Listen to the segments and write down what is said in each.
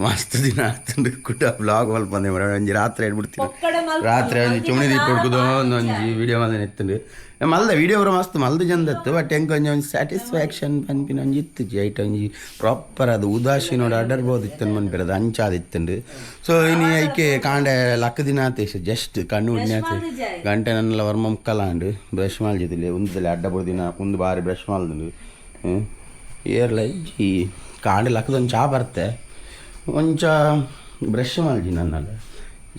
ಮಸ್ತ್ ದಿನ ಆಗ್ತಂಡು ಕುಟ ಬ್ಲಾಗ್ ಮಲ್ಪ ಬಂದೆ ಮರ ಒಂಜಿ ರಾತ್ರಿ ಹೇಳ್ಬಿಡ್ತೀನಿ ರಾತ್ರಿ ಒಂಜಿ ಚುಮಣಿ ದೀಪ ಹೊಡ್ಕುದು ಒಂದೊಂಜಿ ವೀಡಿಯೋ ಮಲ್ದೆ ಎತ್ತಂಡು ಮಲ್ದ ವೀಡಿಯೋ ಬರೋ ಮಸ್ತ್ ಮಲ್ದು ಚಂದತ್ತು ಬಟ್ ಹೆಂಗೆ ಒಂಜಿ ಸ್ಯಾಟಿಸ್ಫ್ಯಾಕ್ಷನ್ ಪನ್ಪಿನ ಒಂಜಿ ಇತ್ತು ಐಟ್ ಒಂಜಿ ಪ್ರಾಪರ್ ಅದು ಉದಾಸೀನೋಡು ಅಡರ್ಬೋದು ಇತ್ತಂದು ಮನ್ಪಿರ ಅದು ಅಂಚಾದಿತ್ತಂಡು ಸೊ ಇನ್ನು ಐಕೆ ಕಾಂಡೆ ಲಕ್ಕ ದಿನ ಆತೇಶ ಜಸ್ಟ್ ಕಣ್ಣು ಉಡ್ನೆ ಆತ ಗಂಟೆ ನನ್ನೆಲ್ಲ ವರ್ಮ ಮುಕ್ಕಲಾಂಡು ಬ್ರಷ್ ಮಾಡ್ಜಿದ್ದಿಲ್ಲ ಉಂದಲ್ಲಿ ಅಡ್ಡ ದಿನ ಒಂದು ಬಾರಿ ಬ್ರಷ್ ಮಾಡ್ದು ಏರ್ಲ ಈ ಕಾಂಡೆ ಲಕ್ಕದೊಂದು ಚಾ ಬರ್ತೆ ಒಂಚ ಬ್ರಷ್ ಮಾಡಿ ನನ್ನಲ್ಲ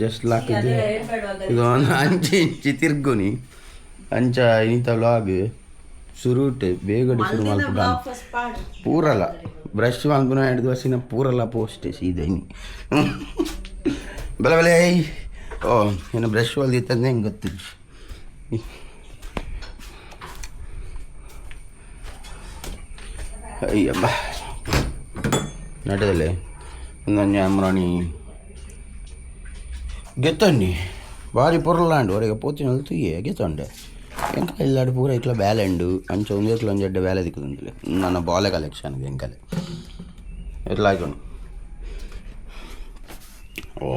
ಜಸ್ಟ್ ಲಾಕಿದ್ದು ಈಗ ಒಂದು ಅಂಚಿ ಇಂಚಿ ತಿರ್ಗುನಿ ಅಂಚ ಇಂಥ ವ್ಲಾಗ್ ಸುರುಟ್ ಬೇಗಡೆ ಶುರು ಮಾಡ್ಬಿಟ್ಟು ಪೂರಲ್ಲ ಬ್ರಷ್ ಮಾಡ್ಬಿನ 2 ದಿವಸಿನ ಪೂರಲ್ಲ ಪೋಸ್ಟ್ ಸೀದನಿ ಬೆಲೆ ಬೆಲೆ ಓ ಏನು ಬ್ರಷ್ ಹೊಲ್ದಿತ್ತಂದ್ರೆ ಹೆಂಗೆ ಗೊತ್ತಿಲ್ಲ ಅಯ್ಯಮ್ಮ ನಟದಲ್ಲೇ ಒಂದೊಂದು ಅಮ್ರಾಣಿ ಗೆತ್ತಣ್ಣಿ ಭಾರಿ ಪೊರ್ಲಾಂಡು ಹೊರಗೆ ಪೋತಿನ ತುಯ್ಯೆ ಗೆತ್ತೊಂಡೆ ಎಂಕ ಇಲ್ಲಾಡು ಪೂರ ಇಕ್ಲ ಬ್ಯಾಲೆಂಡು ಅಂಚ ಒಂದೇಕ್ಲ ಒಂದು ಜಡ್ಡೆ ಬ್ಯಾಲೆ ದಿಕ್ಕುದಿಲ್ಲ ನನ್ನ ಬಾಲೆ ಕಲೆಕ್ಷನ್ ಇದೆ ಎಂಕಲೆ ಎಲ್ಲ ಆಯ್ಕೊಂಡು ಓ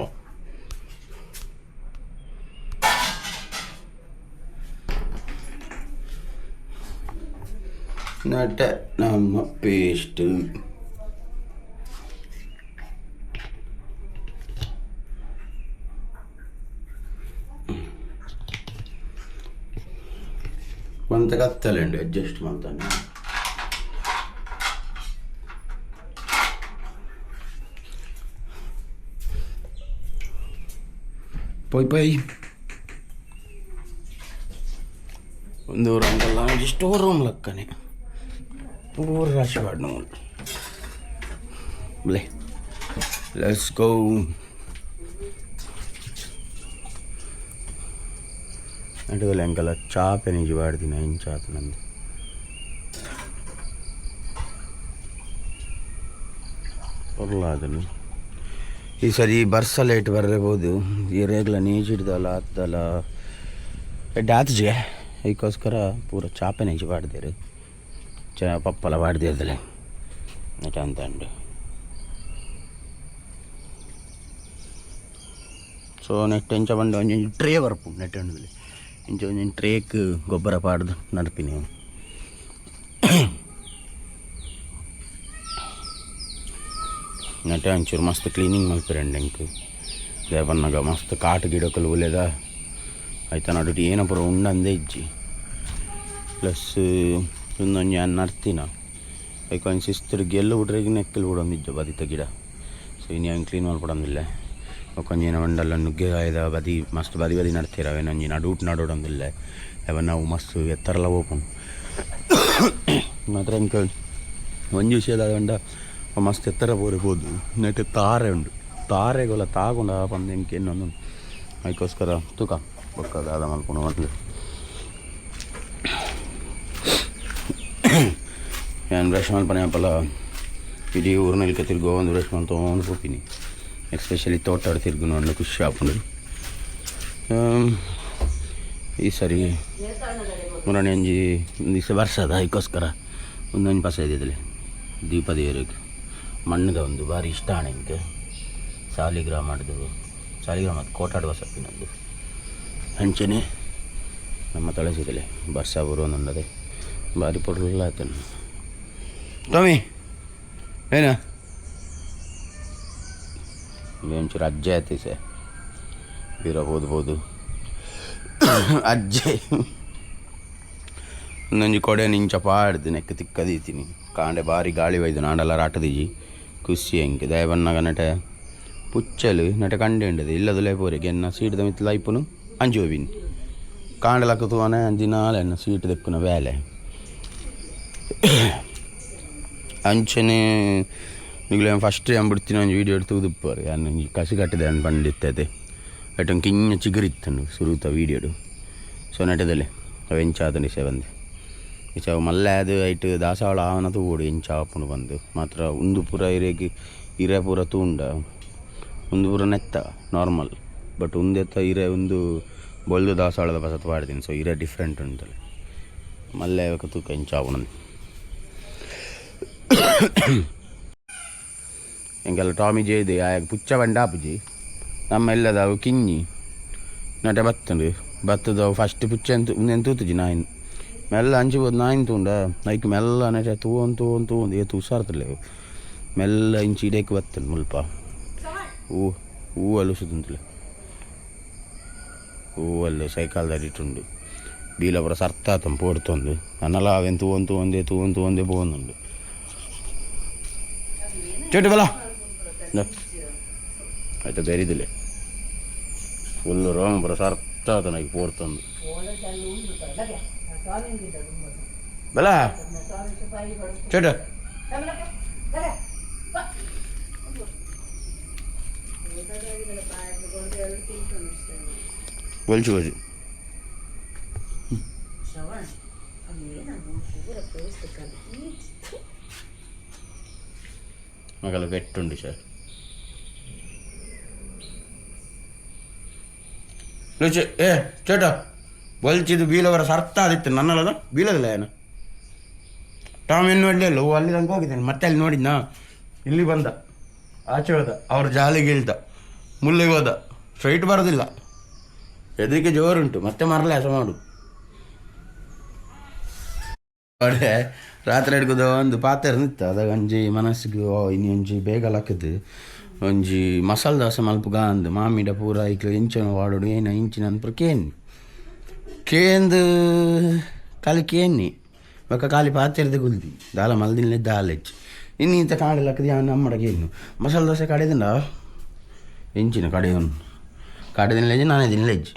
ನಟ ನಮ್ಮ ಪೇಸ್ಟು కొంత కత్తాలండి అడ్జస్ట్ ಮಾಡ್ತಾನೆ పోయి ಒಂದು ರಂಗಲ್ಲ ಸ್ಟೋರ್ ರೂಮ್ ಲಕ್ಕನೆ ಪೂರ ರಾಶಿ ಪಾಡ್ನ ಬ್ಲೇ ಲೆಟ್ಸ್ ಗೋ ಅಡುಗಲ್ಲ ಎಂಕಲ್ಲ ಚಾಪೆ ನಿಜ ಬಾಡ್ತೀನಿ ಇಂಚಾತು ನಂದು ಬರಲ್ಲ ಅದನ್ನು ಈ ಸರಿ ಬರ್ಸಲ್ಲ ಇಟ್ಟು ಬರಲೇಬೋದು ಈ ರೇಗ್ಲ ನೀಜಿಡ್ದಲ್ಲ ಹತ್ತಲ್ಲ ಆತಜೆ ಅದಕ್ಕೋಸ್ಕರ ಪೂರ ಚಾಪೆ ನಿಜ ಬಾಡ್ದೇರು ಪಪ್ಪಲ ಬಾಡ್ದಿರ್ದಲೆ ನೆಟ ಅಂತಂಡು ಸೊ ನೆಟ್ ಎಂಚ ಬಂದು ಒಂಜಿ ಟ್ರೇ ಬರ್ಪು ನೆಟ್ ಹಣ್ಣದಲ್ಲಿ ಇಂಚ ಒಂಜಿ ಟ್ರೇಕ್ ಗೊಬ್ಬರ ಪಾಡ್ದು ನಡ್ಪಿನಿ ನೆಟ ಒಂಚೂರು ಮಸ್ತ್ ಕ್ಲೀನಿಂಗ್ ಮಲ್ಪಿರಂಡು ಎಂಕು ದೇವನ್ನಾಗ ಮಸ್ತ್ ಕಾಟು ಗಿಡಕಲು ಒಲೆದ ಆಯ್ತಾ ನಡುಟು ಏನ ಪೂರ ಉಂಡಂದೇ ಇಜ್ಜಿ ಪ್ಲಸ್ ಇನ್ನೊಂದು ನಾನು ನರ್ತಿನ ಅದಕ್ಕೆ ಒಂದು ಸಿಸ್ತರು ಗೆಲ್ಲು ಬಿಟ್ರೆ ನೆಕ್ಕಲು ಬಿಡೋಂದಿಜ್ಜ ಬದಿತ ಗಿಡ ಸೊ ಇನ್ನು ಹೆಂಗೆ ಕ್ಲೀನ್ ಮಾಡ್ಬಿಡೋದಿಲ್ಲ ಕೊಂಚೇನ ಒಂಡಲ್ಲ ನುಗ್ಗೆಗಾಯ್ದ ಬದಿ ಮಸ್ತ್ ಬದಿ ಬದಿ ನಡ್ತಿರವೆ ನಂಜಿ ನಡೂಟ್ ನಡೋಡೊಂದಿಲ್ಲ ಅವ ನಾವು ಮಸ್ತ್ ಎತ್ತರಲ್ಲ ಓಪನ್ ಮಾತ್ರ ಇಂಕ ಒಂದು ವಿಷಯದ ಹೊಂಡ ಮಸ್ತ್ ಎತ್ತರ ಬೋರ್ಬೋದು ನೆಟ್ ತಾರೆ ಉಂಡು ತಾರೆಗೊಲ್ಲ ತಾಗೊಂಡ ಬಂದು ಎಂಕೆ ಇನ್ನೊಂದು ಅದಕ್ಕೋಸ್ಕರ ತೂಕ ಬೊಕ್ಕದ ಅದ ಮಲ್ಕೊಂಡು ಮೊದಲು ನಾನು ಬ್ರಷ್ ಮಲ್ಪನೆ ಅಪ್ಪಲ್ಲ ಇಡೀ ಊರಿನಲ್ಲಿ ತಿರ್ಗೋ ಒಂದು ಬ್ರಷ್ ಮಾಡಿ ತೊಗೊಂಡು ಹೋಗ್ತೀನಿ ಎಸ್ಪೆಷಲಿ ತೋಟ ತಿರ್ಗು ನೋಡಿ ಖುಷಿ ಹಾಕೊಂಡು ಈ ಸರಿ ಮುರಾಣಿ ಅಂಜಿ ಒಂದು ದಿವಸ ಬರ್ಸದ ಅದಕ್ಕೋಸ್ಕರ ಒಂದೊಂದು ಪಸ ಇದ್ದಿದ್ದಲ್ಲಿ ದೀಪ ದೇವರಿಗೆ ಮಣ್ಣದ ಒಂದು ಭಾರಿ ಇಷ್ಟ ಹಣೆಂಗೆ ಸಾಲಿಗ್ರಾಮ ಮಾಡಿದೆವು ಸಾಲಿಗ್ರಾಮ ಅದು ಕೋಟಾಡುವ ಸಪ್ಪಿನದ್ದು ಹಂಚನೆ ನಮ್ಮ ತಳಸಿದಲೆ ಬರ್ಸ ಬರುವೊಂದದೆ ಭಾರಿ ಪೊಡಲ್ಲ ಆತನು ಟೊಮಿ ಏನ ಒಂಚೂರು ಅಜ್ಜೆ ಆಯ್ತು ಸೆ ಬೀರ ಓದ್ಬೋದು ಅಜ್ಜೆ ಒಂದೊಂದು ಕೊಡೆ ನಿಂಚ ಪಾಡ್ದು ನೆಕ್ಕ ತಿಕ್ಕದೀತೀನಿ ಕಾಂಡೆ ಭಾರಿ ಗಾಳಿ ಒಯ್ದು ನಾಡೆಲ್ಲ ರಾಟದಿಜಿ ಖುಷಿ ಹೆಂಗೆ ದಯಬನ್ನಾಗ ನಟ ಪುಚ್ಚಲು ನಟ ಕಂಡೆ ಉಂಡದು ಇಲ್ಲದು ಲೇಪೋರಿಗೆ ಎನ್ನ ಸೀಟ್ದ ಮಿತ್ತು ಲೈಪುನು ಅಂಜು ಹೋಗಿನಿ ಕಾಂಡಲಕ್ಕ ತೂವನೆ ಅಂಜಿನಾಲೆ ಎನ್ನ ಸೀಟ್ ತೆಕ್ಕುನ ಬೇಲೆ ಅಂಚನೆ ಈಗಲೇ ಫಸ್ಟ್ ಬಿಡ್ತೀನಿ ಒಂದು ವೀಡಿಯೋ എടുത്ത് ഉതിപ്പാറ് കാരണം ഈ കശി കട്ടിതാണ് പണ്ടിത്തത് ഏട്ടൻ കിഞ്ഞ ചിഗറിത്തണ്ട് സുരുത്ത വീഡിയോಡು ಸೊ ನಟದಲ್ಲಿ ಅವು ಎಂಚಾತಂಡು ಇಸೆ ಬಂದು ಇಸ ಮಲ್ಲೆ ಅದು ಐಟ್ ದಾಸವಾಳ ಆವನ ತೂಡು ಎಂಚಾಪುನು ಬಂದು ಮಾತ್ರ ಒಂದು ಪೂರ ಹಿರೇ ಪೂರ ತೂಂಡ ಒಂದು ಪೂರ ನೆತ್ತ ನಾರ್ಮಲ್ ಬಟ್ ಒಂದೆತ್ತ ಹಿರೇ ಒಂದು ಬೊಲ್ದು ದಾಸವಾಳದ ಬಸತ್ ಪಾಡ್ತೀನಿ ಸೊ ಹಿರೇ ಡಿಫ್ರೆಂಟ್ ಉಂಟಲ್ಲ ಮಲ್ಲೆ ತೂಕ ಎಂಚಾಪುನಂದು ಎಂಗೆಲ್ಲ ಟಾಮಿ ಜೇದೆ ಆಗ ಪುಚ್ಚ ಬಂಡಾಪುಜಿ ನಮ್ಮ ಎಲ್ಲದವು ಕಿಂಜಿ ನಟ ಬತ್ತಂಡು ಬತ್ತದವು ಫಸ್ಟ್ ಪುಚ್ಚ ಎಂತ ತೂತುಜಿ ನಾಯಿನ್ ಮೆಲ್ಲ ಹಂಚಿಬೋದು ನಾಯಿನ್ ತೂಂಡ ಐಕ್ ಮೆಲ್ಲ ನಟ ತೂವೊಂದು ಏತು ಹುಷಾರ್ತಲೇವು ಮೆಲ್ಲ ಇಂಚಿ ಇಡೇಕ್ ಬತ್ತಂಡು ಮುಲ್ಪ ಹೂವಲ್ಲಿ ಸುತ್ತಂತಲೆ ಹೂವಲ್ಲಿ ಸೈಕಲ್ ದಾಡಿಟ್ಟುಂಡು ಬೀಲಪುರ ಸರ್ತಾತಂ ಪೋಡ್ತೊಂದು ಅನ್ನಲ ಅವೆನ್ ತೂವೊಂದು ಒಂದೇ പോകുന്നുണ്ട് ചേട്ടി ബല అయితే ധൈര്യത്തില്ലേ ഫുള്ള് രോമപുര സർത്താത്തനായി പോർത്തുണ്ട് ബല ചേട്ട വലിച്ചു വലിച്ചു മകളെ വെട്ടുണ്ട് സാർ ചേട്ടാ വലിച്ചിത് ಬೀಲವರ ಸರ್ತಾದಿತ್ತು ನನ್ನಲ್ಲದ ಬೀಳದಿಲ್ಲ ಏನು ಟಾಮ್ ಏನು ನೋಡಲಿಲ್ಲ ಅಲ್ಲಿ ತನಕ ಹೋಗಿದ್ದೇನೆ ಮತ್ತೆ ಅಲ್ಲಿ ನೋಡಿದ್ನ ಇಲ್ಲಿ ಬಂದ ಆಚೆ ಹೋದ ಅವ್ರ ಜಾಲಿಗೆ ಇಳ್ದ ಮುಳ್ಳಿಗೆ ಹೋದ ಸ್ಟ್ರೈಟ್ ಬರೋದಿಲ್ಲ ಎದಕ್ಕೆ ಜೋರುಂಟು ಮತ್ತೆ ಮರಲೆ ಹಸ ಮಾಡು ಅವಡೆ ರಾತ್ರಿ ಹಿಡ್ಕೋದು ಒಂದು ಪಾತ್ರೆ ನಿಂತು ಅದಾಗ ಒಂಜಿ ಮನಸ್ಸಿಗೆ ಇನ್ನು ಒಂಜಿ ಬೇಗಲ ಹಾಕಿದ್ದು ಒಂಜಿ ಮಸಾಲೆ ದೋಸೆ ಮಲ್ಪುಗ ಅಂದು ಮಾಮಿಡ ಪೂರ ಇಕ್ಲು ಇಂಚನ ವಾಡೋಡು ಏನು ಇಂಚಿನ ಅನ್ಪುರ ಕೇಂದು ಖಾಲಿ ಕೇನ್ನಿ ಒಕ್ಕ ಖಾಲಿ ಪಾತ್ರೆದ ಗುಲ್ದಿ ದಾಲ ಮಲ್ದಿನ ದಾಲ್ ಹೆಚ್ಚು ಇನ್ನು ಇಂಥ ಕಾಡೆಲ್ಲ ಹಾಕಿದ ನಮ್ಮಡಗೆ ಏನು ಮಸಾಲೆ ದೋಸೆ ಕಡೆದಿಂದ ಇಂಚಿನ ಕಡೆಯವನು ಕಡೆದಿನ ಲೆಜ್ಜೆ ನಾನೇ ದಿನ ಲೆಜ್ಜೆ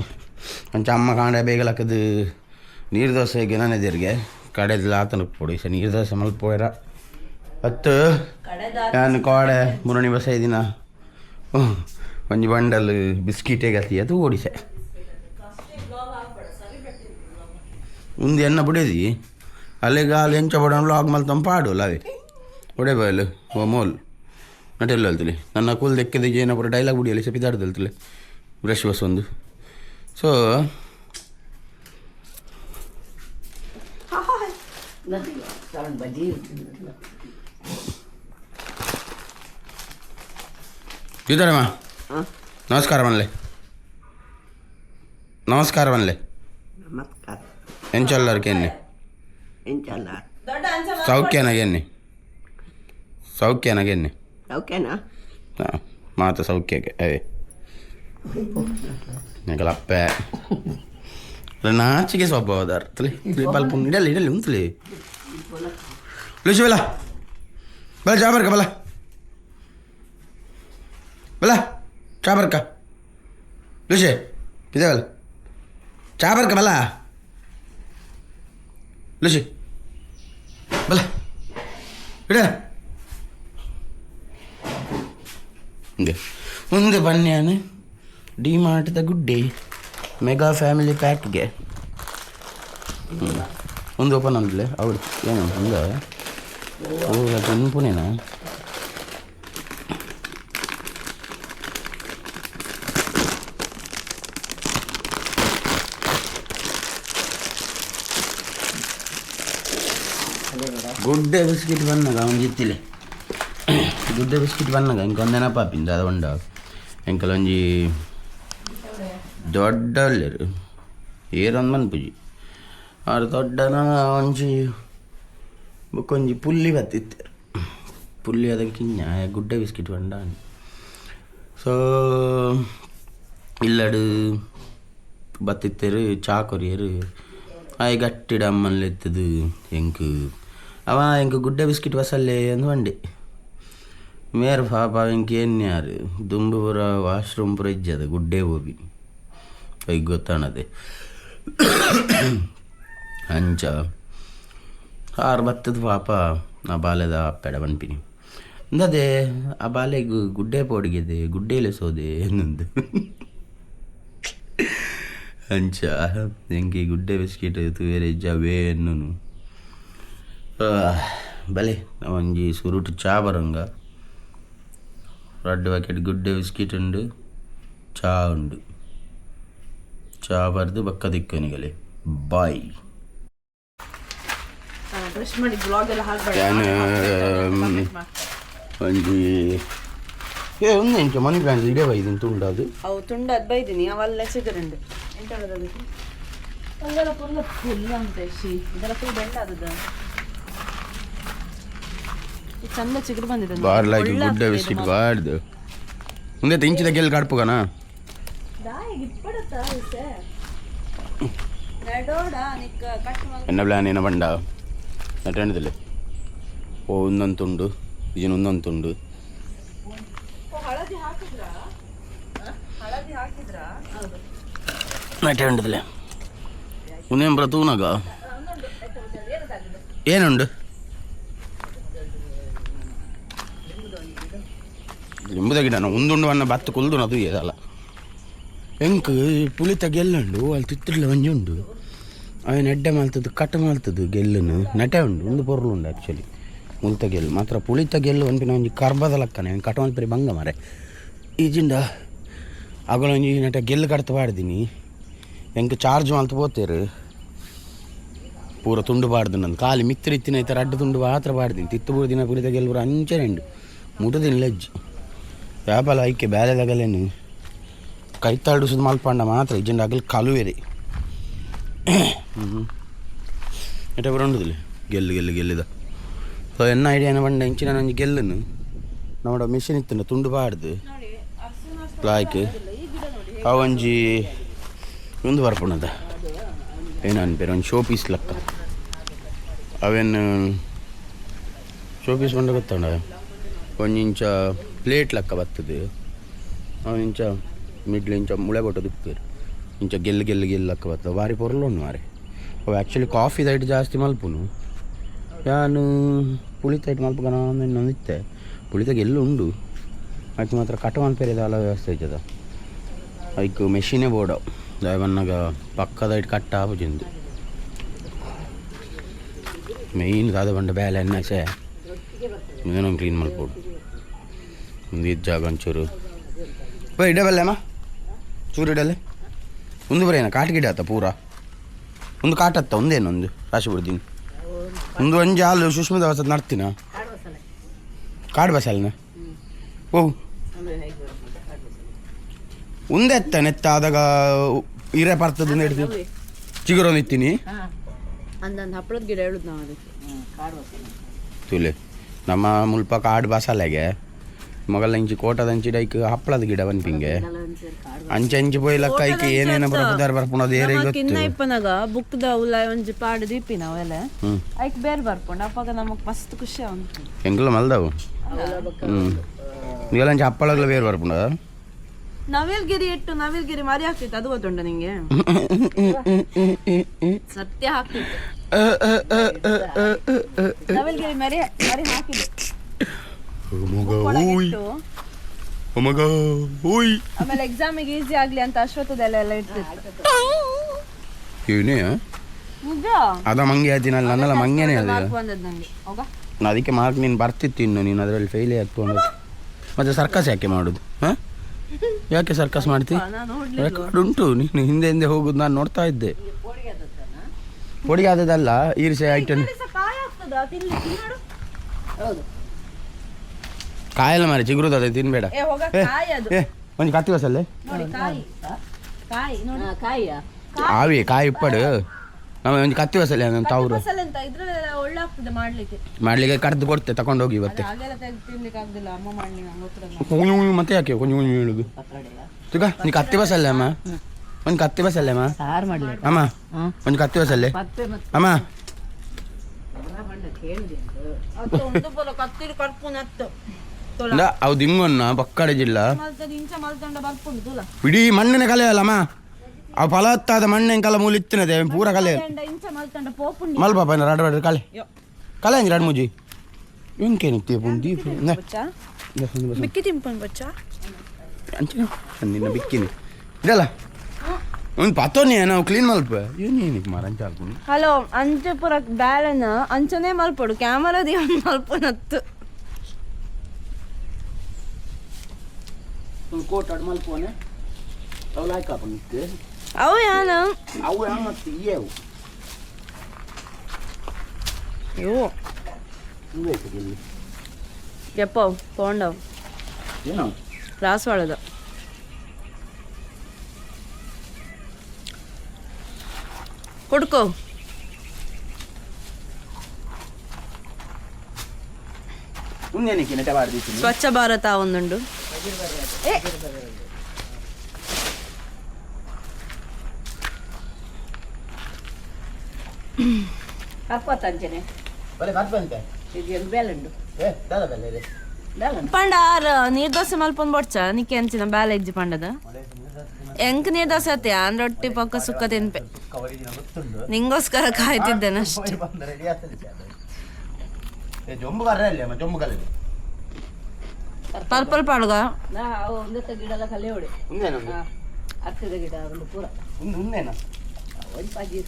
ಅಂಚ ಅಮ್ಮ ಕಾಂಡೆ ಬೇಗಲ ಹಾಕಿದ್ದು ನೀರು ದೋಸೆಗೆ ನಾನೇ ದೇರಿಗೆ ಕಡೆದಿಲ್ಲ ಆತನಕ್ಕೆ ಪೊಡಿ ಸರ್ ನೀರು ದೋಸೆ ಮಲ್ಪೋಯ್ರ ಹತ್ತು ನಾನು ಕೋಡೆ ಮುರಣಿ ಬಸ ದಿನ ಒಂಜಿ ಬಂಡಲ್ ಬಿಸ್ಕಿಟೇಗೆ ಹತ್ತಿ ಅದು ಓಡಿಸೆ ಒಂದು ಎನ್ನ ಬಿಡೇದಿ ಅಲ್ಲಿಗೆ ಅಲ್ಲಿ ಹೆಂಚ ಬಡ ಲಾಗ್ ಮಲ್ತಂಪ ಪಾಡು ಅಲ್ಲವೇ ಒಡೆ ಬಯಲು ಓ ಮೋಲ್ ನಟೆಲ್ಲ ಹೇಳ್ತಿಲಿ ನನ್ನ ಕೂಲ್ ದೆಕ್ಕಿದ ಏನಪ್ಪ ಡೈಲಾಗ್ ಬಿಡಿಯಲ್ಲಿ ಸಪಿದಾಡ್ದಲ್ತಿಲ್ಲ ಬ್ರಷ್ ಬಸ್ ಒಂದು ಸೊ ಇದ್ದಾರಮ್ಮ ನಮಸ್ಕಾರ ಮನ್ಲೆ ನಮಸ್ಕಾರ ಮನ್ಲೆ ಎಂಚಲ್ಲರ್ಕೆ ಎನ್ನಿ ಸೌಖ್ಯನಾಗೆನ್ನಿ ಸೌಖ್ಯನಾಗೆನ್ನಿ ಹಾಂ ಮಾತು ಸೌಖ್ಯಕ್ಕೆ ಅವೇ ನೆಗಲಪ್ಪೆ ನಾಚಿಕೆ ಸ್ವಭಾವದ ಅರ್ಥಲಿ ಪಲ್ಪ ಇಡಲಿ ಉಂತಲಿ ಲುಷಿ ಬಲ ಬಲ ಚಾಬರ್ಕ ಬಲ ಬಲ ಚಾಬರ್ಕ ಲುಷಿ ಇದೆ ಬಲ ಚಾಬರ್ಕ ಬಲ ಲುಷಿ ಬಲ ಇಡ ಮುಂದೆ ಬನ್ನಿಯಾನು ಡಿಮಾರ್ಟ್ದ ಗುಡ್ಡೆ ಮೆಗಾ ಫ್ಯಾಮಿಲಿ ಪ್ಯಾಕ್ಗೆ ಒಂದು ಓಪನ್ ಆಗಲೇ ಅವ್ರು ಏನು ಹಂಗೆ ನೆನಪುನೇನ ಗುಡ್ಡೆ ಬಿಸ್ಕಿಟ್ ಬನ್ನಾಗ ಅವ್ನು ಜಿತ್ತಿಲೆ ಗುಡ್ಡೆ ಬಿಸ್ಕಿಟ್ ಬನ್ನಾಗ ಇಂಕೊಂದೇನಪ್ಪ ಪಿಂದ ಅದು ಉಂಡ ಎಂಕಲೊಂಜಿ ದೊಡ್ಡ ಒಳ್ಳೆರು ಏರೊಂದು ಮನ್ಪುಜಿ ಆರು ದೊಡ್ಡನ ಒಂಜಿ ಬೊಕ್ಕೊಂಜಿ ಪುಲ್ಲಿ ಬತ್ತಿತ್ತೆ ಪುಲ್ಲಿ ಅದಕ್ಕೆ ಗುಡ್ಡೆ ಬಿಸ್ಕಿಟ್ ಬಂಡ ಸೊ ಇಲ್ಲಡು ಬತ್ತಿತ್ತೇರು ಚಾ ಕೊರಿಯರು ಆಯ್ ಗಟ್ಟಿಡ ಅಮ್ಮಲ್ಲೆತ್ತದು ಎಂಕು ಅವ ಎಂಕು ಗುಡ್ಡೆ ಬಿಸ್ಕಿಟ್ ಬಸಲ್ಲೇ ಅಂದು ಬಂಡೆ ಮೇರ್ ಪಾಪ ಎಂಕ್ ಏನ್ಯಾರು ದುಂಬು ಪುರ ವಾಶ್ರೂಮ್ ಪುರ ಇಜ್ಜದ ಗುಡ್ಡೆ ಹೋಗಿ ಈಗ ಗೊತ್ತಾಣದೆ ಅಂಚ ಆರು ಬತ್ತದ ಪಾಪ ಆ ಬಾಲ್ಯದ ಪೆಡ ಬನ್ಪಿನಿ ಅಂದದೆ ಆ ಬಾಲೆಗೆ ಗುಡ್ಡೆ ಪೋಡಿಗೆದೆ ಗುಡ್ಡೆಲೆ ಸೋದೆ ಅನ್ನೊಂದು ಅಂಚ ಎಂಕಿ ಗುಡ್ಡೆ ಬಿಸ್ಕಿಟ್ ತೂವೇರೆ ಇಜ್ಜವೇ ಅನ್ನೋನು ಬಲೆ ಒಂಜಿ ಸುರುಟು ಚಾ ಬರಂಗ 2 ಪ್ಯಾಕೆಟ್ ಗುಡ್ಡೆ ಬಿಸ್ಕಿಟ್ ಉಂಡು ಚಾ ಉಂಡು ಚಾ ಬರ್ದು ಬಕ್ಕ ದಿಕ್ಕನಿಗಲೆ ಬಾಯ್ ಒಂಜಿ ഒന്ന് എനിക്ക് മണി പ്ലാന്റ് ഇടേ വൈദ്യം തുണ്ടത് ಅವು ತುಂಡದ್ ಬೈದಿನಿ ಅವಲ್ಲ ಸಿಗರಂಡು ಎಂತ ಹೇಳೋದು ಅದೆಲ್ಲ ಫುಲ್ ಅಂತೆ ಇದೆಲ್ಲ ಫುಲ್ ಬೆಂಡ ಆದದ್ದು ಚಂದ ಚಿಗುರು ಬಂದಿದೆ ಬಾರ್ಲಾಗಿ ಗುಡ್ಡ ವಿಸಿಟ್ ಬಾರ್ದು ಮುಂದೆ ತಿಂಚಿದ ಗೆಲ್ ಕಡ್ಪುಗನ ಎನ್ನ ಪ್ಲಾನ್ ಏನ ಬಂಡ ನಟಣದಲ್ಲಿ ಓ ಒಂದೊಂದುಂಡು ಇದನ್ನು ಒಂದೊಂದುಂಡು ನಟಣದಲ್ಲಿ ಉನೇಂಬ್ರ ತೂನಾಗ ಏನುಂಡು ಲಿಂಬುದ ಗಿಡ ಒಂದುಂಡು ಅನ್ನ ಬತ್ತು ಕುಲ್ದು ಅದು ಇದಲ್ಲ ಎಂಕ್ ಪುಳಿತ ಗೆಲ್ಲುಂಡು ಅಲ್ಲಿ ತಿತ್ತಿರ್ಲ ಒಂಜುಂಡು ಅವನು ಎಡ್ಡೆ ಮಾಲ್ತದ್ದು ಕಟ್ ಮಾಲ್ತದ್ದು ಗೆಲ್ಲುನು ನಟೆ ಉಂಡು ಒಂದು ಪೊರ್ಲು ಉಂಡು ಆ್ಯಕ್ಚುಲಿ ಮುಲ್ತ ಗೆಲ್ಲು ಮಾತ್ರ ಪುಳಿತ ಗೆಲ್ಲು ಒಂದಿನ ಒಂಜಿ ಕರ್ಬದ ಲಕ್ಕನೆ ಕಟ್ ಮಲ್ಪರಿ ಬಂಗ ಮಾರೆ ಈಜಿಂದ ಅಗಳೊಂಜಿ ನಟ ಗೆಲ್ಲು ಕಡ್ತ ಪಾಡ್ದೀನಿ ಎಂಕ್ ಚಾರ್ಜ್ ಮಾಲ್ತು ಪೋತೇರು ಪೂರ ತುಂಡು ಪಾಡ್ದು ನಂದು ಖಾಲಿ ಮಿತ್ತಿರಿತ್ತಿನ ಈ ಥರ ಅಡ್ಡು ತುಂಡು ಮಾತ್ರ ಪಾಡ್ದೀನಿ ತಿತ್ತು ಬೂರು ದಿನ ಪುಳಿತ ಗೆಲ್ಬರು ಅಂಚೆ ಉಂಡು ಮುಟದಿನ ಲಜ್ಜಿ ವ್ಯಾಪಾರ ಐಕೆ ಬೇಲೆದಾಗಲೇನು ಕೈ ತಾಡಿಸೋದು ಮಲ್ಪಂಡ ಮಾತ್ರ ಇಜ್ಜಂಡ ಆಗಲಿ ಕಲುವೆರಿ ಎಟ ಬರೋದಿಲ್ಲ ಗೆಲ್ಲಿದ ಸೊ ಎನ್ನ ಐಡಿಯಾನ ಬಂಡ ಇಂಚಿನ ನಂಜಿ ಗೆಲ್ಲನು ನೋಡ ಮಿಷಿನ್ ಇತ್ತು ತುಂಡು ಪಾಡ್ದು ಲಾಯ್ಕ್ ಅವಂಜಿ ಒಂದು ಬರ್ಪಣದ ಏನು ಅನ್ಪೇರು ಒಂದು ಶೋ ಪೀಸ್ ಲೆಕ್ಕ ಅವೇನು ಶೋ ಪೀಸ್ ಬಂಡ ಗೊತ್ತಂಡ ಒಂದು ಇಂಚ ಪ್ಲೇಟ್ ಲೆಕ್ಕ ಬರ್ತದೆ ಅವನು ಇಂಚ ಮಿಡ್ಲ್ ಇಂಚ ಮುಳೆ ಕೊಟ್ಟದು ಉಪ್ಪೇರು ಇಂಚ ಗೆಲ್ಲು ಲೆಕ್ಕ ಬರ್ತದೆ ಭಾರಿ ಪೊರ್ಲುಂಡು ಮಾರೆ ಅವು ಆ್ಯಕ್ಚುಲಿ ಕಾಫಿ ದೈಟ್ ಜಾಸ್ತಿ ಮಲ್ಪುನು ನಾನು ಪುಳಿತೈಟ್ ಮಲ್ಪಗನ ಇನ್ನೊಂದಿತ್ತೆ ಪುಳಿತ ಗೆಲ್ಲು ಉಂಡು ಅದಕ್ಕೆ ಮಾತ್ರ ಕಟ ಮಲ್ಪೇರಿದ ಅಲ್ಲ ವ್ಯವಸ್ಥೆ ಐತದ ಅದಕ್ಕೆ ಮೆಷಿನೇ ಬೋಡ ದಯವನ್ನಾಗ ಪಕ್ಕದೈಟ್ ಕಟ್ಟ ಆಪುಜಿಂದು ಮೇಯ್ನ್ ದಾದ ಬಂಡ ಬೇಲೆ ಎಣ್ಣೆ ಇದನ್ನು ಕ್ಲೀನ್ ಮಲ್ಪೋಡು ಒಂದು ಇದು ಜಾಗ ಒಂಚೂರು ಬೈ ಇಡಬಲ್ಲೇಮ್ಮ ಚೂರು ಇಡಲ್ಲ ಒಂದು ಬರೇನ ಕಾಟು ಗಿಡ ಆತ ಪೂರ ಒಂದು ಕಾಟತ್ತ ಒಂದೇನೊಂದು ರಾಶಿ ಬಿಡ್ತೀನಿ ಒಂದು ಒಂಜಿ ಹಾಲು ಸುಷ್ಮಿತ ವಸತ್ ನಡ್ತೀನ ಕಾಡು ಬಸಲ್ನ ಓ ಒಂದೆತ್ತ ನೆತ್ತ ಆದಾಗ ಹಿರೇ ಪರ್ತದ ಹಿಡ್ದು ಚಿಗುರು ನಿತ್ತೀನಿ ಹಪ್ಪಳದ ಗಿಡ ಹೇಳುದು ನಾವು ಅದಕ್ಕೆ ತುಲೆ ನಮ್ಮ ಮುಲ್ಪ ಕಾಡು ಬಸಲೆಗೆ ಮಗಲ್ಲ ಇಂಚಿ ಕೋಟದಂಚಿ ಡೈಕ್ ಹಪ್ಪಳದ ಗಿಡ ಬಂಪಿಂಗೆ ಅಂಚಿ ಪೋಯ್ಲಕ್ಕ ಐಕೆ ಏನೇನ ಬರಪದಾರ ಬರ್ಪುಣದು ಏರೇ ಗೊತ್ತು ಕಿನ್ನ ಇಪ್ಪನಾಗ ಬುಕ್ದ ಉಲ್ಲ ಒಂಜಿ ಪಾಡು ದೀಪಿ ನಾವೆಲ್ಲ ಐಕ್ ಬೇರೆ ಬರ್ಪುಂಡು ಅಪ್ಪಾಗ ನಮಗ್ ಮಸ್ತ್ ಖುಷಿ ಅವನು ಹೆಂಗಲ್ಲ ಮಲ್ದವು ನೀವೆಲ್ಲ ಹಪ್ಪಳಗಳು ಬೇರೆ ಬರ್ಪುಂಡ ನವಿಲ್ಗಿರಿ ಇಟ್ಟು ನವಿಲ್ಗಿರಿ ಮರಿ ಹಾಕ್ತಿತ್ತು ಅದು ಗೊತ್ತುಂಟ ನಿಂಗೆ ಸತ್ಯ ಹಾಕ್ತಿತ್ತು ನವಿಲ್ಗಿರಿ ಮರಿ ಹಾಕಿದ್ದು ಆಮೇಲೆ ಎಕ್ಸಾಮಿಗೆ ಈಸಿ ಆಗ್ಲಿ ಅಂತ ಅಶ್ವತ್ಥದೆಲ್ಲ ಎಲ್ಲ ಇರ್ತಿತ್ತು ಅದ ಮಂಗೆ ಆಯ್ತಿನಲ್ಲ ನನ್ನೆಲ್ಲ ಮಂಗೇನೆ ಅದ ಬಂದದ್ದು ನಂಗೆ ಹೋಗ ಅದಕ್ಕೆ ಮಾರ್ಕ್ ನೀನು ಬರ್ತಿತ್ತು ಇನ್ನು ನೀನು ಅದರಲ್ಲಿ ಫೇಲೇ ಆಗ್ತೊಂಡು ಮತ್ತೆ ಸರ್ಕಸ್ ಯಾಕೆ ಮಾಡೋದು ಹಾಂ ಯಾಕೆ ಸರ್ಕಸ್ ಮಾಡ್ತಿ ರೆಕಾರ್ಡ್ ಉಂಟು ನೀನು ಹಿಂದೆ ಹಿಂದೆ ಹೋಗುದು ನಾನು ನೋಡ್ತಾ ಇದ್ದೆ ಪೊಡಿ ಆದದಲ್ಲ ಈರ್ಸೆ ಐಟನ್ ಕಾಯಲ್ಲ ಮಾರಿ ಚಿಗುರುದ ಅದೇ ತಿನ್ಬೇಡ ಒಂದು ಕತ್ತಿ ಬಸಲ್ಲೇ ಆವಿ ಕಾಯಿ ಇಪ್ಪಡು ನಾವು ಒಂದು ಕತ್ತಿ ಬಸಲ್ಲ ನನ್ನ ತಾವ್ರು ಮಾಡ್ಲಿಕ್ಕೆ ಕಡ್ದು ಕೊಡ್ತೆ ತಗೊಂಡೋಗಿ ಇವತ್ತೆ ಮತ್ತೆ ಯಾಕೆ ಕೊಂಚ ಹೇಳುದು ತುಗ ನೀ ಕತ್ತಿ ಬಸಲ್ಲೇ ಅಮ್ಮ ಒಂದು ಕತ್ತಿ ಬಸಲ್ಲೇ ಅಮ್ಮ ಅಮ್ಮ ಒಂದು ಕತ್ತಿ ಬಸಲ್ಲೇ ಅಮ್ಮ ಅವು ದಿಂಗನ್ನ ಪಕ್ಕಡೆ ಜಿಲ್ಲ ಇಡೀ ಮಣ್ಣಿನ ಕಲೆ ಅಲ್ಲಮ್ಮ ಅವು ಫಲವತ್ತಾದ ಮಣ್ಣಿನ ಮೂಲಿತ್ತಿನದೆ ಪೂರ ಕಲೆ ಮಲ್ಪಾಪ ರಡ ಕಲೆ ಕಲೆ ಅಂಜಿ ರಡ್ ಮುಜಿ ಇಂಕೇನಿತ್ತೀಯ ಪುಂದಿ ನಿನ್ನ ಬಿಕ್ಕಿನಿ ಇದಲ್ಲ ಒಂದು ಪತ್ತೋನಿ ನಾವು ಕ್ಲೀನ್ ಮಲ್ಪ ಏನಿಕ್ಕೆ ಮಾರ ಅಂಚ ಹಾಕೊಂಡು ಹಲೋ ಅಂಚೆ ಪೂರ ಬ್ಯಾಳನ ಅಂಚನೆ ಮಲ್ಪಡು ಕ್ಯಾಮರಾದಿ ಮಲ್ಪನತ್ತು ಕೋಟ್ ಅಡ್ ಮಲ್ಪೋನೆ ಅವು ಲಾಯ್ಕ ಹಾಕೊಂಡು ಅವು ಯಾನ ಅವು ಮತ್ತೆ ಇಯವು ಅಯ್ಯೋ ಇಲ್ಲಿ ಎಪ್ಪ ತೊಗೊಂಡವು ಏನೋ ರಾಸವಾಳದ ಕೊಡ್ಕೋ. ಸ್ವಚ್ಛ ಭಾರತ ಒಂದುಂಡು. ಹಾಕೋತಂಚನೆ ಬೇಲುಂಡು ಪಂಡ ಆರ್ ನೀರ್ ದೋಸೆ ಮಲ್ಪೊಂದು ಬೊಡ್ಚ ನಿಕ್ಕೆ ಅಂಚಿನ ಬ್ಯಾಲ ಇಜ್ಜಿ ಪಂಡದ ಎಂಕ್ ನೀರ್ ದೋಸೆ ಅತ್ತೆ ಅಂದ್ರೆ ರೊಟ್ಟಿ ಪಕ್ಕ ಸುಕ್ಕ ತಿನ್ಪೆ ನಿಂಗೋಸ್ಕರ ಕಾಯ್ತಿದ್ದೇನೆ ಅಷ್ಟೇ. ಪರ್ಪಲ್ ಪಾಡ್ಗ ಒಂದತ್ತ ಗಿಡದ ಕಲೆ ಹೊಡೆ ಹತ್ತಿದ ಗಿಡ ಒಂದು ಪೂರ ಒಂದು ಪಾಜಿ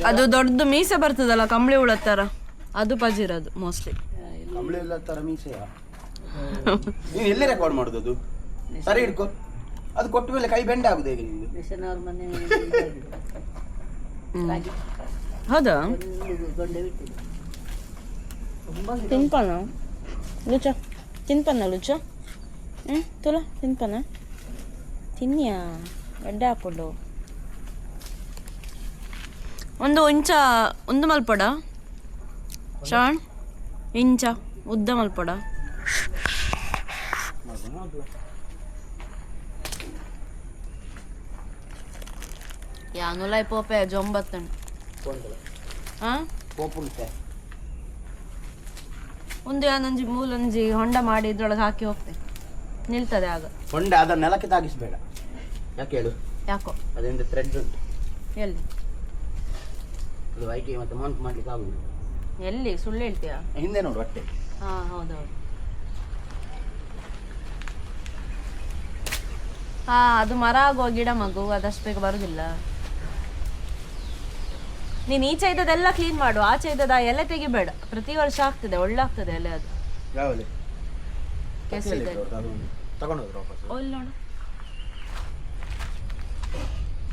ಅದು ದೊಡ್ಡದು ಮೀಸೆ ಬರ್ತದಲ್ಲ ಕಂಬಳಿ ಹುಳತ್ತರ ಅದು ಪಜಿರೋದು ಮೋಸ್ಟ್ಲಿ. ನೀನು ಎಲ್ಲಿ ರೆಕಾರ್ಡ್ ಮಾಡೋದು? ಸರಿ ಹಿಡ್ಕೊ. ಅದು ಕೊಟ್ಟ ಮೇಲೆ ಕೈ ಬೆಂಡ್ ಆಗುದು ಹೇಗೆ ನಿಂದು? ಮಿಷನವ್ರ ಮನೆ ಹೌದಾ? ಗೊಂಡೆ ಬಿಟ್ಟಿದೆ ತಿನ್ಪನ ಲುಚ ತಿನ್ಪನ ಲುಚ ತುಲ ತಿನ್ಪನ ತಿನ್ಯಾ ಗಡ್ಡೆ ಹಾಕೊಂಡು ಒಂದು ಇಂಚ ಒಂದು ಮಲ್ಪಡ ಶ್ರವಣ್ ಇಂಚ ಉದ್ದ ಮಲ್ಪಡ ಯಾನುಲೈ ಪೋಪೆ ಜೊಂಬತ್ತಂಡು ಒಂದು ಯಾನೊಂಜಿ ಮೂಲೊಂಜಿ ಹೊಂಡ ಮಾಡಿ ಇದ್ರೊಳಗೆ ಹಾಕಿ ಹೋಗ್ತೇನೆ ನಿಲ್ತದೆ ಆಗ. ಹೊಂಡ ಅದನ್ನ ನೆಲಕ್ಕೆ ತಾಗಿಸ್ಬೇಡ. ಯಾಕೆ ಹೇಳು? ಯಾಕೋ ಅದರಿಂದ ಥ್ರೆಡ್ ಉಂಟು ಎಲ್ಲಿ ಅದು ವೈಟಿ ಮತ್ತೆ ಮೌಂಟ್ ಮಾಡ್ಲಿಕ್ಕೆ ಆಗುದು. ಎಲ್ಲಿ ಸುಳ್ಳು ಹೇಳ್ತೀಯಾ? ಹಿಂದೆ ನೋಡು ಹೊಟ್ಟೆ. ಹಾ ಹೌದೌದು. ಹಾ ಅದು ಮರ ಆಗುವ ಗಿಡ ಮಗು, ಅದಷ್ಟು ಬೇಗ ಬರುದಿಲ್ಲ. ನೀನ್ ಈಚೆ ಇದ್ದದೆಲ್ಲ ಕ್ಲೀನ್ ಮಾಡು, ಆಚೆ ಇದ್ದದ ಎಲೆ ತೆಗಿಬೇಡ. ಪ್ರತಿ ವರ್ಷ ಆಗ್ತದೆ, ಒಳ್ಳೆ ಆಗ್ತದೆ ಎಲೆ. ಅದು ಯಾವ ಕೆಸಿದೆ ತಗೊಂಡೋದ್ರು ಒಳ್ಳೆ ನೋಡು,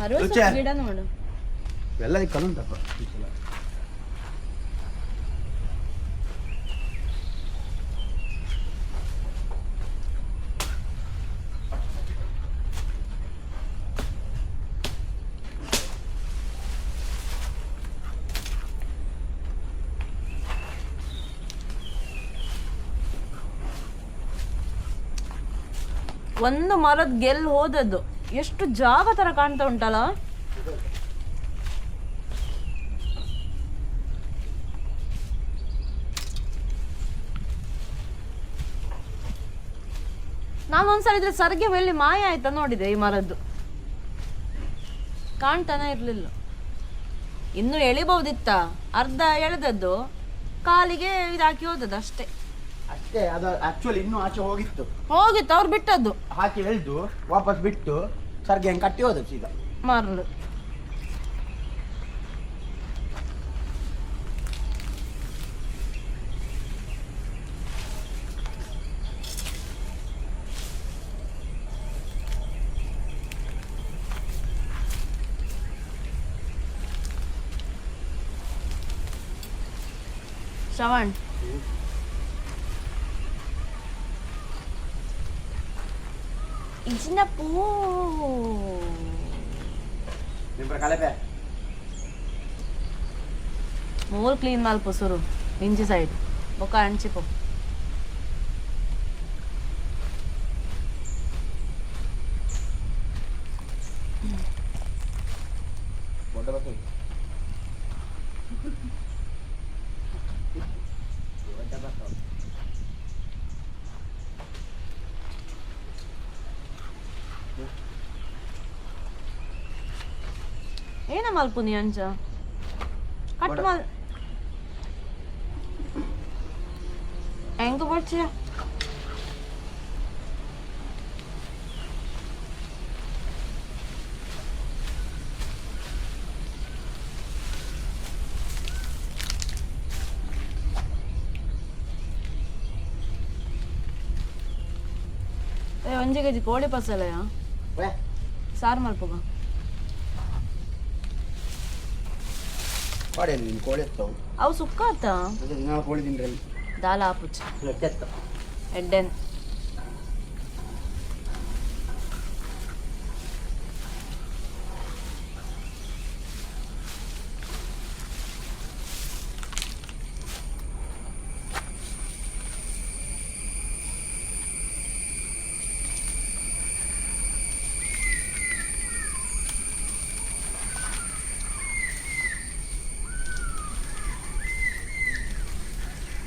ಹರವಸ ಗಿಡ ನೋಡು. ಎಲ್ಲ ಕಲುಂಟಪ್ಪ. ಒಂದು ಮರದ ಗೆಲ್ ಹೋದದ್ದು ಎಷ್ಟು ಜಾಗ ತರ ಕಾಣ್ತಾ ಉಂಟಲ್ಲ. ನಾನು ಒಂದ್ಸಲ ಇದ್ರೆ ಸರ್ಗೆ ಎಲ್ಲಿ ಮಾಯ ಆಯ್ತಾ ನೋಡಿದೆ. ಈ ಮರದ್ದು ಕಾಣ್ತಾನೆ ಇರ್ಲಿಲ್ಲ. ಇನ್ನು ಎಳಿಬಹುದಿತ್ತ, ಅರ್ಧ ಎಳೆದದ್ದು ಕಾಲಿಗೆ ಇದಾಕಿ ಹೋದದ್ದು ಅಷ್ಟೇ. ಅಷ್ಟೇ. ಅದು ಆಕ್ಚುಲಿ ಇನ್ನೂ ಆಚೆ ಹೋಗಿತ್ತು ಅವ್ರು ಬಿಟ್ಟದ್ದು ಹಾಕಿ ಎಳ್ದು ವಾಪಸ್ ಬಿಟ್ಟು ಸರ್ಗೆ ಹೆಂಗೆ ಕಟ್ಟಿ ಹೋದ ಸೀದಾ ಮರಳು. ಶ್ರವಣ್, ಇಜಿನ ಪೂ ಮೂರು ಕ್ಲೀನ್ ಮಾಲ್ಪು ಸುರು ಇಂಚಿ ಸೈಡ್ ಬೊಕ್ಕ ಅಂಚಿಪು. ಏನ ಮಲ್ಪು ನೀ ಅಂಚ ಕಟ್ ಮಲ್ ಹೆಂಗ ಬರ್ಚಿಯ? ಒಂಜಿ ಕೆಜಿ ಕೋಳಿ ಪಸಲೆಯ ಸಾರು ಮಲ್ಪಗ ಕೋಳಿ ಎತ್ತವು ಅವು ಸುಕ್ಕ ಆತ ಕೋಳಿ ತಿಂದ್ರಲ್ಲಿ ದಾಲ ಆಪುಚ್ಚ ಕೆತ್ತ ಎಡ್ಡೆನ್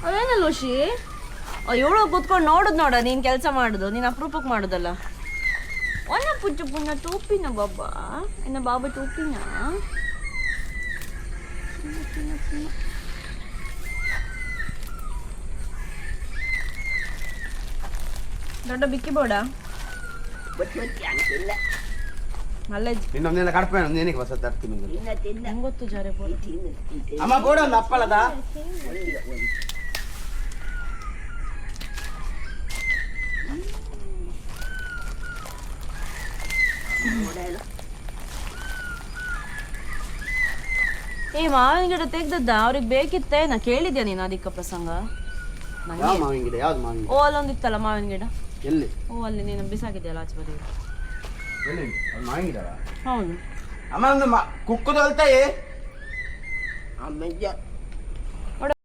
ಅವೇನಲ್ಲ ಖುಷಿ ಇವಳು ಕೂತ್ಕೊಂಡು ನೋಡುದು ನೋಡ ನೀನ್ ಕೆಲಸ ಮಾಡುದು ನೀನ್ ಅಪರೂಪಕ್ಕೆ ಮಾಡುದಲ್ಲ ಒನ್ನ ಪುಚ್ಚ ಪುಣ್ಣ ಟೋಪಿನ ಬಾಬಾ ಎನ್ನ ಬಾಬಾ ಟೋಪಿನ ದೊಡ್ಡ ಬಿಕ್ಕಿ ಬೋಡ ಮಲ್ಲೇಜ್ ಇನ್ನೊಂದೆಲ್ಲ ಕಡಪೆ ಏನಕ್ಕೆ ಹೊಸ ತರ್ತೀನಿ ಹೆಂಗ್ ಗೊತ್ತು ಜಾರೆ ಬೋಡ ಅಮ್ಮ ಬೋಡ ಒಂದು ಅಪ್ಪಳದ ಏ ಮಾವಿನ ಗಿಡ ತೆಗ್ದದ್ದ ಅವ್ರಿಗೆ ಬೇಕಿತ್ತೇ ನಾ ಕೇಳಿದ್ಯಾ ನೀನು ಅದಕ್ಕೆ ಪ್ರಸಂಗ ಯಾವ ಮಾವಿನ ಗಿಡ ಯಾವ್ದು ಮಾವಿನ ಓ ಅಲ್ಲೊಂದಿತ್ತಲ್ಲ ಮಾವಿನ ಗಿಡ ಎಲ್ಲಿ ಓ ಅಲ್ಲಿ ನೀನು ಬಿಸಾಕಿದ್ಯಲ್ಲ ಆಚೆ ಬದಿ ಎಲ್ಲಿ ಮಾವಿನ ಗಿಡ ಹೌದು ಅಮ್ಮ ಒಂದು ಕುಕ್ಕುದು ಅಲ್ತಾಯಿ ಆಮೇಲೆ